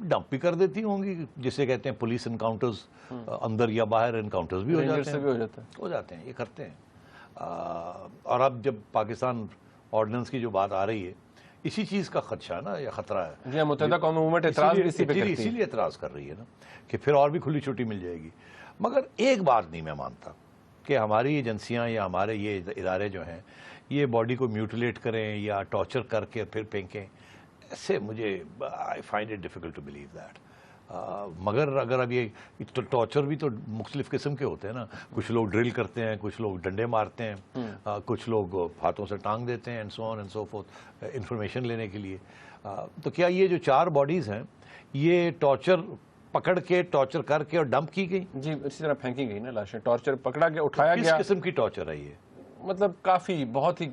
Dump بھی کر دیتی ہوں گی، جسے کہتے ہیں پولیس انکاؤنٹرز، اندر یا باہر انکاؤنٹرز بھی ہو جاتے ہیں، یہ کرتے ہیں۔ اور اب جب پاکستان آرڈیننس کی جو بات آ رہی ہے، اسی چیز کا خدشہ ہے نا، یا خطرہ ہے، جی متحدہ قومی موومنٹ اعتراض بھی اسی پہ کرتی ہے، اسی لیے اعتراض کر رہی ہے نا کہ پھر اور بھی کھلی چھٹی مل جائے گی۔ مگر ایک بات نہیں میں مانتا کہ ہماری ایجنسیاں یا ہمارے یہ ادارے جو ہیں یہ باڈی کو میوٹیلیٹ کریں یا ٹارچر کر کے پھر پھینکیں، ایسے مجھے I find it difficult to believe that. مگر اگر اب یہ ٹارچر بھی تو مختلف قسم کے ہوتے ہیں نا، کچھ لوگ ڈرل کرتے ہیں، کچھ لوگ ڈنڈے مارتے ہیں، کچھ لوگ ہاتھوں سے ٹانگ دیتے ہیں، and so on and so forth, information لینے کے لیے۔ تو کیا یہ جو 4 باڈیز ہیں یہ ٹارچر پکڑ کے، ٹارچر کر کے اور ڈمپ کی گئی؟ جی اسی طرح پھینکی گئی نا لاشیں، ٹارچر پکڑا گیا، اٹھایا گیا۔ کس قسم کی ٹارچر ہے یہ؟ مطلب کافی بہت ہی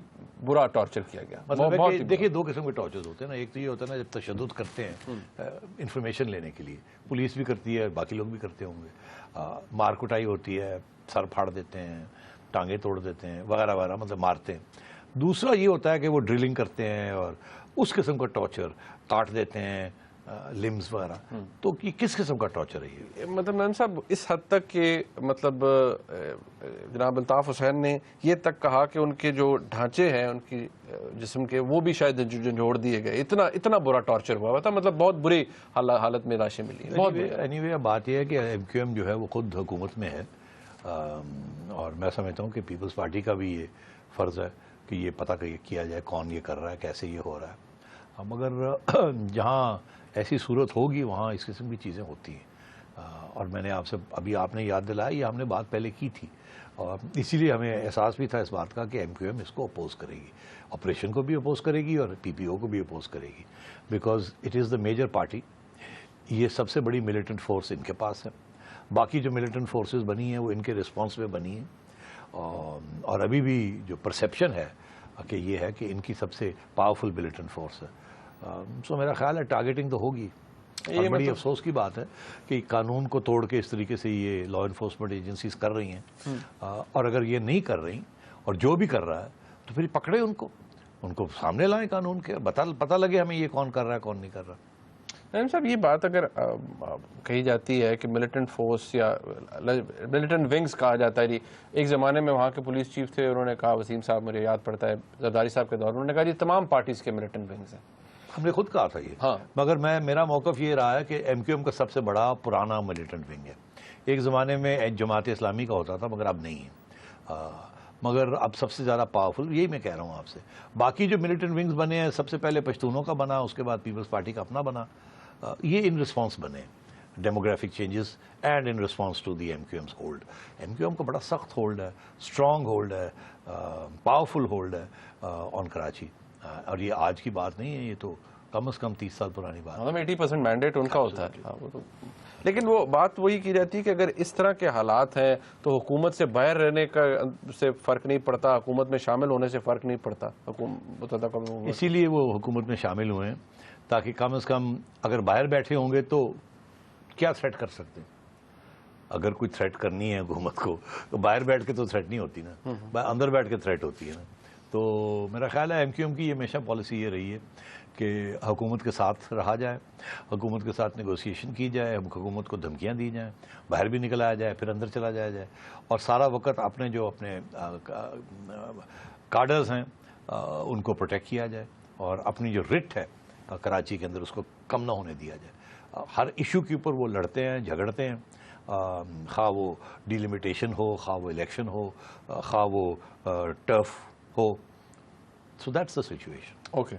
برا ٹارچر کیا گیا۔ مطلب ہے کہ دیکھیے 2 قسم کے ٹارچرز ہوتے ہیں نا، ایک تو یہ ہوتا ہے نا جب تشدد کرتے ہیں انفارمیشن لینے کے لیے، پولیس بھی کرتی ہے، باقی لوگ بھی کرتے ہوں گے، مار کٹائی ہوتی ہے، سر پھاڑ دیتے ہیں، ٹانگیں توڑ دیتے ہیں وغیرہ وغیرہ، مطلب مارتے ہیں۔ دوسرا یہ ہوتا ہے کہ وہ ڈرلنگ کرتے ہیں اور اس قسم کا ٹارچر، کاٹ دیتے ہیں لمز وغیرہ۔ تو یہ کس قسم کا ٹارچر ہے یہ؟ مطلب نائم صاحب اس حد تک کہ مطلب جناب الطاف حسین نے یہ تک کہا کہ ان کے جو ڈھانچے ہیں ان کی جسم کے وہ بھی شاید جھنجھوڑ دیے گئے، اتنا برا ٹارچر ہوا تھا، مطلب بہت بری حالت میں لاشیں ملی ہیں۔ اینی وے بات یہ ہے کہ ایم کیو ایم جو ہے وہ خود حکومت میں ہے، اور میں سمجھتا ہوں کہ پیپلز پارٹی کا بھی یہ فرض ہے کہ یہ پتہ کیا جائے کون یہ کر رہا ہے، کیسے یہ ہو رہا ہے۔ مگر جہاں ایسی صورت ہوگی وہاں اس قسم کی چیزیں ہوتی ہیں، اور میں نے آپ سے ابھی آپ نے یاد دلایا، یہ ہم نے بات پہلے کی تھی، اور اسی لیے ہمیں احساس بھی تھا اس بات کا کہ ایم کیو ایم اس کو اپوز کرے گی، آپریشن کو بھی اپوز کرے گی اور پی پی او کو بھی اپوز کرے گی، because it is the major party. یہ سب سے بڑی ملیٹنٹ فورس ان کے پاس ہے، باقی جو ملیٹنٹ فورسز بنی ہیں وہ ان کے رسپانس میں بنی ہیں، اور ابھی بھی جو پرسیپشن ہے کہ یہ ہے کہ ان کی سب سے پاورفل ملیٹنٹ فورس ہے۔ سو میرا خیال ہے ٹارگیٹنگ تو ہوگی، اور بڑی افسوس کی بات ہے کہ قانون کو توڑ کے اس طریقے سے یہ لا انفورسمنٹ ایجنسیز کر رہی ہیں، اور اگر یہ نہیں کر رہی اور جو بھی کر رہا ہے تو پھر پکڑے ان کو سامنے لائیں قانون کے، پتہ لگے ہمیں یہ کون کر رہا ہے کون نہیں کر رہا۔ نائم صاحب یہ بات اگر کہی جاتی ہے کہ ملیٹنٹ فورس یا ملیٹنٹ ونگز کہا جاتا ہے، جی ایک زمانے میں وہاں کے پولیس چیف تھے، انہوں نے کہا، وسیم صاحب مجھے یاد پڑتا ہے زرداری صاحب کے دور، انہوں نے کہا جی تمام پارٹیز کے ملیٹنٹ ونگز ہیں۔ ہم نے خود کہا تھا یہ، مگر میرا موقف یہ رہا ہے کہ ایم کیو ایم کا سب سے بڑا پرانا ملیٹنٹ ونگ ہے۔ ایک زمانے میں جماعت اسلامی کا ہوتا تھا مگر اب نہیں ہے، مگر اب سب سے زیادہ پاورفل، یہی میں کہہ رہا ہوں آپ سے۔ باقی جو ملیٹنٹ ونگز بنے ہیں، سب سے پہلے پشتونوں کا بنا، اس کے بعد پیپلز پارٹی کا اپنا بنا، یہ ان رسپانس بنے demographic changes and in response to the M Q Ms hold. M Q M کا بڑا سخت ہولڈ ہے، اسٹرانگ ہولڈ ہے، پاورفل ہولڈ ہے آن کراچی، اور یہ آج کی بات نہیں ہے، یہ تو کم از کم 30 سال پرانی بات ہے۔ 80% مینڈیٹ ان کا ہوتا ہے، لیکن وہ بات وہی کی جاتی ہے کہ اگر اس طرح کے حالات ہیں تو حکومت سے باہر رہنے کا سے فرق نہیں پڑتا، حکومت میں شامل ہونے سے فرق نہیں پڑتا۔ اسی لیے وہ حکومت میں شامل ہوئے ہیں تاکہ کم از کم اگر باہر بیٹھے ہوں گے تو کیا تھریٹ کر سکتے ہیں؟ اگر کوئی تھریٹ کرنی ہے حکومت کو تو باہر بیٹھ کے تو تھریٹ نہیں ہوتی نا، اندر بیٹھ کے تھریٹ ہوتی ہے نا۔ تو میرا خیال ہے ایم کیو ایم کی یہ ہمیشہ پالیسی یہ رہی ہے کہ حکومت کے ساتھ رہا جائے، حکومت کے ساتھ نیگوسیشن کی جائے، حکومت کو دھمکیاں دی جائیں، باہر بھی نکل آیا جائے، پھر اندر چلا جایا جائے، اور سارا وقت اپنے جو اپنے کارڈرز ہیں ان کو پروٹیکٹ کیا جائے، اور اپنی جو رٹ ہے کراچی کے اندر اس کو کم نہ ہونے دیا جائے۔ ہر ایشو کے اوپر وہ لڑتے ہیں، جھگڑتے ہیں، خواہ وہ ڈیلیمیٹیشن ہو، خواہ وہ الیکشن ہو، خواہ وہ turf who. So that's the situation. Okay,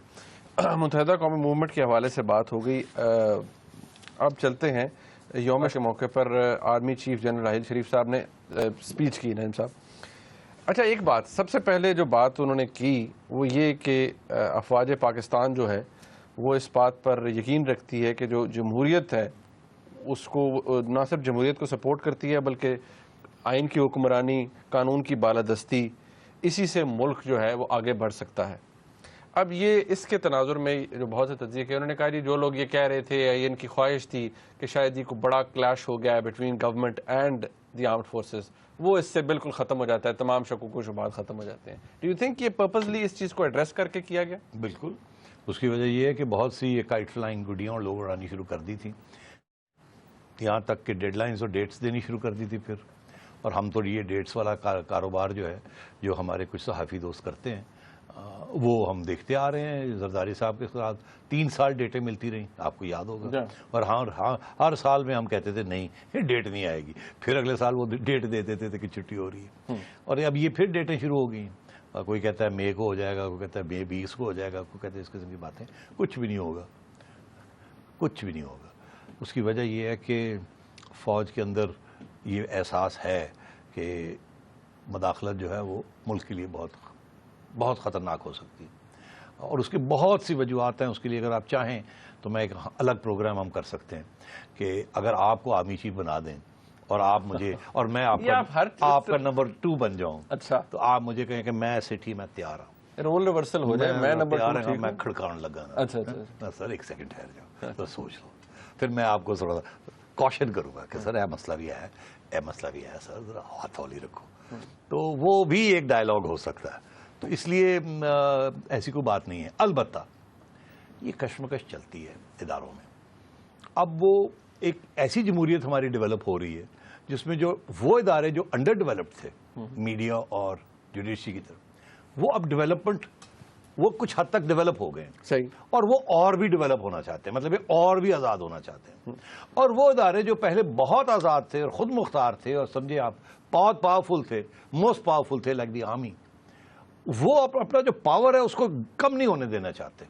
متحدہ قومی موومنٹ کے حوالے سے بات ہو گئی، اب چلتے ہیں یوم کے موقع پر army chief general Raheel Sharif صاحب نے اسپیچ کی۔ نائم صاحب اچھا ایک بات، سب سے پہلے جو بات انہوں نے کی وہ یہ کہ افواج پاکستان جو ہے وہ اس بات پر یقین رکھتی ہے کہ جو جمہوریت ہے اس کو نہ صرف جمہوریت کو سپورٹ کرتی ہے بلکہ آئین کی حکمرانی، قانون کی بالادستی، اسی سے ملک جو ہے وہ آگے بڑھ سکتا ہے۔ اب یہ اس کے تناظر میں جو بہت سے تجزیے کیے، انہوں نے کہا جی جو لوگ یہ کہہ رہے تھے، یہ ان کی خواہش تھی کہ شاید یہ کوئی بڑا کلیش ہو گیا ہے between government and the armed forces, وہ اس سے بالکل ختم ہو جاتا ہے، تمام شکوک و شبہات ختم ہو جاتے ہیں۔ ڈو یو تھنک یہ پرپزلی اس چیز کو ایڈریس کر کے کیا گیا؟ بالکل، اس کی وجہ یہ ہے کہ بہت سی یہ کائٹ فلائنگ گڈیاں اور لوگ اڑانی شروع کر دی تھیں، یہاں تک کہ ڈیڈ لائنز اور ڈیٹس دینی شروع کر دی تھی پھر. اور ہم تو یہ ڈیٹس والا کاروبار جو ہے، جو ہمارے کچھ صحافی دوست کرتے ہیں، وہ ہم دیکھتے آ رہے ہیں. زرداری صاحب کے ساتھ 3 سال ڈیٹیں ملتی رہیں، آپ کو یاد ہوگا. اور ہر سال میں ہم کہتے تھے نہیں یہ ڈیٹ نہیں آئے گی، پھر اگلے سال وہ ڈیٹ دے دیتے تھے کہ چھٹی ہو رہی ہے. اور اب یہ پھر ڈیٹیں شروع ہو گئی ہیں. کوئی کہتا ہے مئی کو ہو جائے گا، کوئی کہتا ہے مئی 20 کو ہو جائے گا، کوئی کہتا ہے اس قسم کی باتیں. کچھ بھی نہیں ہوگا، کچھ بھی نہیں ہوگا. اس کی وجہ یہ ہے کہ فوج کے اندر یہ احساس ہے کہ مداخلت جو ہے وہ ملک کے لیے بہت بہت خطرناک ہو سکتی ہے. اور اس کی بہت سی وجوہات ہیں. اس کے لیے اگر آپ چاہیں تو میں ایک الگ پروگرام ہم کر سکتے ہیں کہ اگر آپ کو آرمی چیف بنا دیں اور آپ مجھے اور میں آپ کا نمبر 2 بن جاؤں، اچھا تو آپ مجھے کہیں کہ میں سٹھی میں تیار ہوں، رول ریورسل ہو جائے، میں نمبر 2 میں کھڑکاؤں لگا نا. اچھا سر ایک سیکنڈ ٹھہر جاؤ تو سوچ لو. پھر میں آپ کو تھوڑا سا کوشن کروں گا کہ سر یہ مسئلہ بھی ہے، یہ مسئلہ بھی ہے، سر ذرا ہاتھ ہولی رکھو. تو وہ بھی ایک ڈائلاگ ہو سکتا ہے. تو اس لیے ایسی کوئی بات نہیں ہے. البتہ یہ کشمکش چلتی ہے اداروں میں. اب وہ ایک ایسی جمہوریت ہماری ڈیولپ ہو رہی ہے جس میں جو وہ ادارے جو انڈر ڈیولپڈ تھے، میڈیا اور جوڈیشری کی طرف، وہ اب ڈیولپمنٹ وہ کچھ حد تک ڈیولپ ہو گئے ہیں. صحیح. اور وہ اور بھی ڈیولپ ہونا چاہتے ہیں، مطلب یہ اور بھی آزاد ہونا چاہتے ہیں. اور وہ ادارے جو پہلے بہت آزاد تھے اور خود مختار تھے اور سمجھے آپ بہت پاورفل تھے، موسٹ پاورفل تھے لائک دی آرمی، وہ اپنا جو پاور ہے اس کو کم نہیں ہونے دینا چاہتے.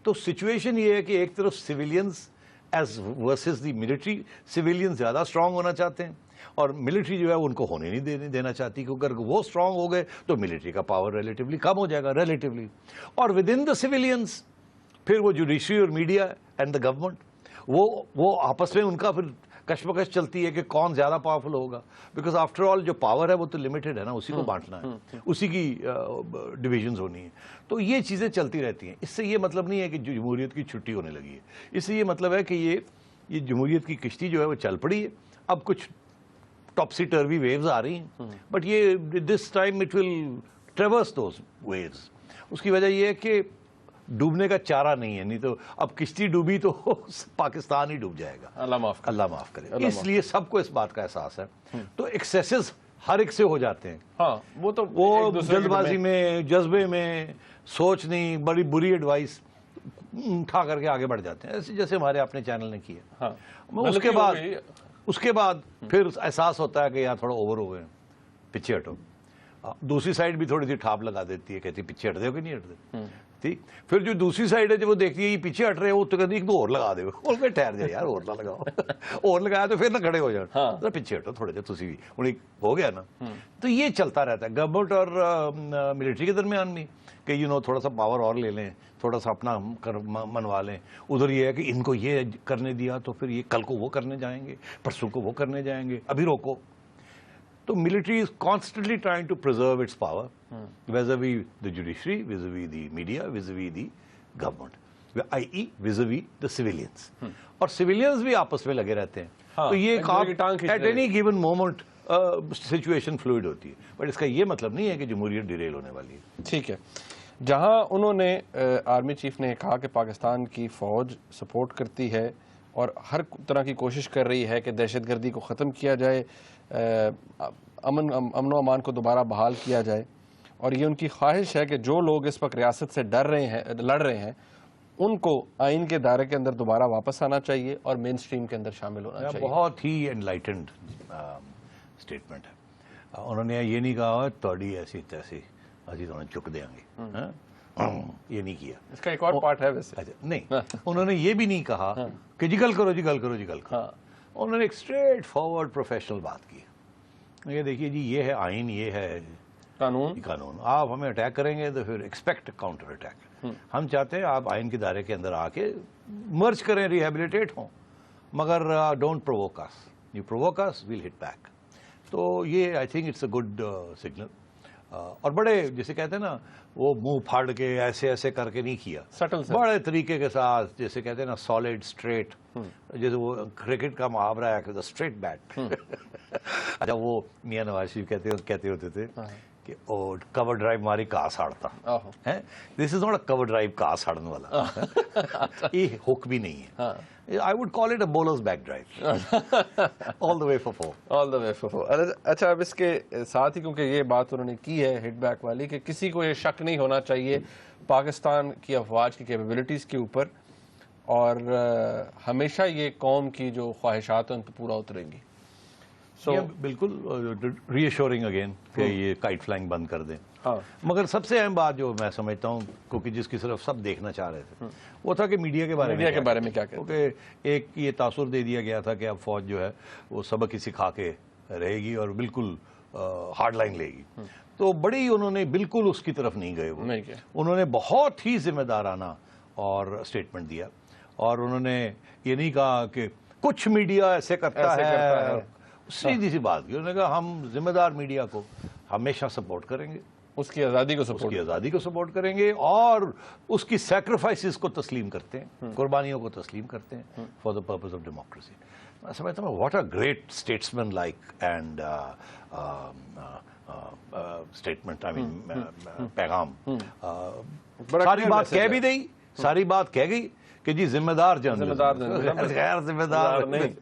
تو سچویشن یہ ہے کہ ایک طرف civilians as versus the military, civilian زیادہ اسٹرانگ ہونا چاہتے ہیں اور ملٹری جو ہے ان کو ہونے نہیں دینا چاہتی، کیونکہ اگر وہ اسٹرانگ ہو گئے تو ملٹری کا پاور ریلیٹیولی کم ہو جائے گا ریلیٹیولی. اور ود ان دا سویلینز پھر وہ جوڈیشری اور میڈیا اینڈ دا گورنمنٹ وہ آپس میں ان کا پھر کشمکش چلتی ہے کہ کون زیادہ پاورفل ہوگا. بیکاز آفٹر آل جو پاور ہے وہ تو لمیٹڈ ہے نا، اسی کو بانٹنا ہے، اسی کی ڈویژنز ہونی ہے. تو یہ چیزیں چلتی رہتی ہیں. اس سے یہ مطلب نہیں ہے کہ جمہوریت کی چھٹی ہونے لگی ہے. اس سے یہ مطلب ہے کہ یہ جمہوریت کی کشتی جو ہے وہ چل پڑی ہے. اب کچھ ٹاپسی ٹروی ویوز آ رہی ہیں، بٹ یہ this time it will traverse those waves. اس کی وجہ یہ ہے کہ ڈوبنے کا چارہ نہیں ہے، نہیں تو اب کشتی ڈوبی تو پاکستان ہی ڈوب جائے گا. اللہ معاف کرے. اس لیے سب کو اس بات کا احساس ہے. تو ایکسیسز ہر ایک سے ہو جاتے ہیں. ہاں وہ جلد بازی میں، جذبے میں، سوچ نہیں، بڑی بری ایڈوائس اٹھا کر کے آگے بڑھ جاتے ہیں، جیسے ہمارے اپنے چینل نے کیا. اس کے بعد پھر احساس ہوتا ہے کہ یار تھوڑا اوور ہو گئے، پیچھے ہٹو. دوسری سائڈ بھی تھوڑی سی ٹھاپ لگا دیتی ہے، کہتی پیچھے ہٹ دے کہ نہیں ہٹتے. ٹھیک. پھر جو دوسری سائڈ ہے جب وہ دیکھتی ہے یہ پیچھے ہٹ رہے ہیں، وہ تو کہتی ہے ایک دو اور لگا دے. اور پھر ٹھہر جائے یار، اور نہ لگاؤ. اور لگایا تو پھر نہ کھڑے ہو جاؤ، پیچھے ہٹو تھوڑے جا تسی بھی. ہو گیا نا. تو یہ چلتا رہتا ہے گورنمنٹ اور ملٹری کے درمیان بھی کہ تھوڑا سا پاور اور لے لیں، تھوڑا سا اپنا منوا لیں. ادھر یہ ہے کہ ان کو یہ کرنے دیا تو پھر یہ کل کو وہ کرنے جائیں گے، پرسوں کو وہ کرنے جائیں گے، ابھی روکو. تو military is constantly trying to preserve its power vis-a-vis the judiciary, vis-a-vis the media, vis-a-vis the government, i.e. vis-a-vis the civilians. اور civilians بھی آپس میں لگے رہتے ہیں. تو یہ at any given moment situation fluid ہوتی ہے. بٹ اس کا یہ مطلب نہیں ہے کہ جمہوریت ڈیریل ہونے والی ہے. ٹھیک ہے. جہاں انہوں نے آرمی چیف نے کہا کہ پاکستان کی فوج سپورٹ کرتی ہے اور ہر طرح کی کوشش کر رہی ہے کہ دہشت گردی کو ختم کیا جائے، امن و امان کو دوبارہ بحال کیا جائے، اور یہ ان کی خواہش ہے کہ جو لوگ اس وقت ریاست سے لڑ رہے ہیں ان کو آئین کے دائرے کے اندر دوبارہ واپس آنا چاہیے اور مین سٹریم کے اندر شامل ہونا چاہیے. بہت ہی انلائٹنڈ اسٹیٹمنٹ ہے. انہوں نے یہ نہیں کہا تھوڑی ایسی تیسی ابھی تو چک دیں گے، یہ نہیں کیا. اس کا ایک اور پارٹ ہے ویسے. نہیں، انہوں نے یہ بھی نہیں کہا کہ جی گل کرو جی گل کرو جی گل کرو. انہوں نے ایک اسٹریٹ فارورڈ پروفیشنل بات کی. یہ دیکھیے جی یہ ہے آئین، یہ ہے قانون. آپ ہمیں اٹیک کریں گے تو پھر ایکسپیکٹ کاؤنٹر اٹیک. ہم چاہتے ہیں آپ آئین کے دائرے کے اندر آ کے مرج کریں، ریہیبلیٹیٹ ہوں، مگر don't provoke us. You provoke us we'll hit back. تو یہ I think it's a good signal. اور بڑے جیسے کہتے ہیں نا وہ منہ پھاڑ کے ایسے ایسے کر کے نہیں کیا، بڑے طریقے کے ساتھ، جیسے کہتے ہیں نا سالڈ اسٹریٹ، جیسے وہ کرکٹ کا محاورہ ہے کہ اسٹریٹ بیٹ. اچھا وہ میاں نواز شریف کہتے ہوتے تھے کہ کور ڈرائیو ہماری کہاں ساڑتا ہے. دس is not a cover drive کہاں ساڑنے والا, یہ ہک بھی نہیں ہے. I would call it a bowler's back drive. All the way for four. All the way for four. اچھا, اب اس کے ساتھ ہی کیونکہ یہ بات انہوں نے کی ہے ہٹ بیک والی کہ کسی کو یہ شک نہیں ہونا چاہیے پاکستان کی افواج کی کیپیبلٹیز کے اوپر, اور ہمیشہ یہ قوم کی جو خواہشات ہیں ان پہ پورا اتریں گی. بالکل ری ایشورنگ اگین کہ یہ کائٹ فلائنگ بند کر دیں. مگر سب سے اہم بات جو میں سمجھتا ہوں کیونکہ جس کی صرف سب دیکھنا چاہ رہے تھے وہ تھا کہ میڈیا کے بارے میں کیا کہتے ہیں. کیونکہ ایک یہ تاثر دے دیا گیا تھا کہ اب فوج جو ہے وہ سبق ہی سکھا کے رہے گی اور بالکل ہارڈ لائن لے گی. تو بڑی انہوں نے بالکل اس کی طرف نہیں گئے, وہ انہوں نے بہت ہی ذمہ دارانہ اور اسٹیٹمنٹ دیا, اور انہوں نے یہ نہیں کہا کہ کچھ میڈیا ایسے کرتا ہے. سیدھی سی بات کی انہوں نے کہا ہم ذمہ دار میڈیا کو ہمیشہ سپورٹ کریں گے, اس کی آزادی کو سپورٹ کریں گے, اور اس کی سیکریفائسز کو تسلیم کرتے ہیں, قربانیوں کو تسلیم کرتے ہیں for the purpose of democracy. میں سمجھتا ہوں what a great statesman like and statement, I mean پیغام. ساری بات کہہ بھی دی, ساری بات کہہ گئی کہ جی ذمہ دار غیر ذمہ دار نہیں.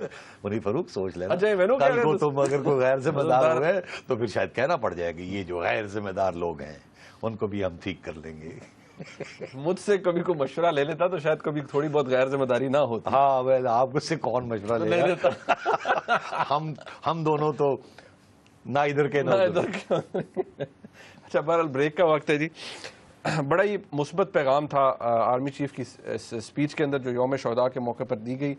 منی فاروق سوچ لینا کل کو تم اگر کوئی غیر ذمہ دار ہوئے تو پھر شاید کہنا پڑ جائے کہ یہ جو غیر ذمہ دار لوگ ہیں ان کو بھی ہم ٹھیک کر لیں گے. مجھ سے کبھی کوئی مشورہ لے لیتا تو شاید کبھی تھوڑی بہت غیر ذمہ داری نہ ہوتی. ہاں, آپ سے کون مشورہ لے لیتا, ہم دونوں تو نہ ادھر کے نہ ادھر کے. اچھا, بہرحال بریک کا وقت ہے جی. بڑا ہی مثبت پیغام تھا آرمی چیف کی اسپیچ کے اندر جو یوم شہداء کے موقع پر دی گئی.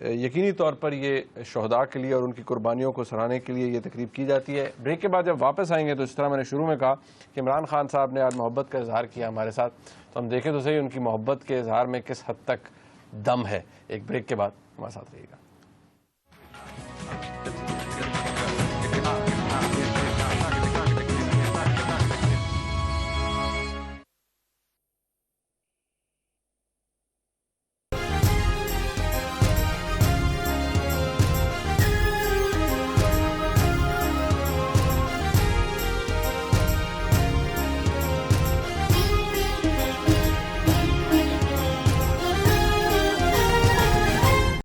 یقینی طور پر یہ شہداء کے لیے اور ان کی قربانیوں کو سراہنے کے لیے یہ تقریب کی جاتی ہے. بریک کے بعد جب واپس آئیں گے تو اس طرح میں نے شروع میں کہا کہ عمران خان صاحب نے آج محبت کا اظہار کیا ہمارے ساتھ, تو ہم دیکھیں تو صحیح ان کی محبت کے اظہار میں کس حد تک دم ہے. ایک بریک کے بعد ہمارے ساتھ رہیے گا.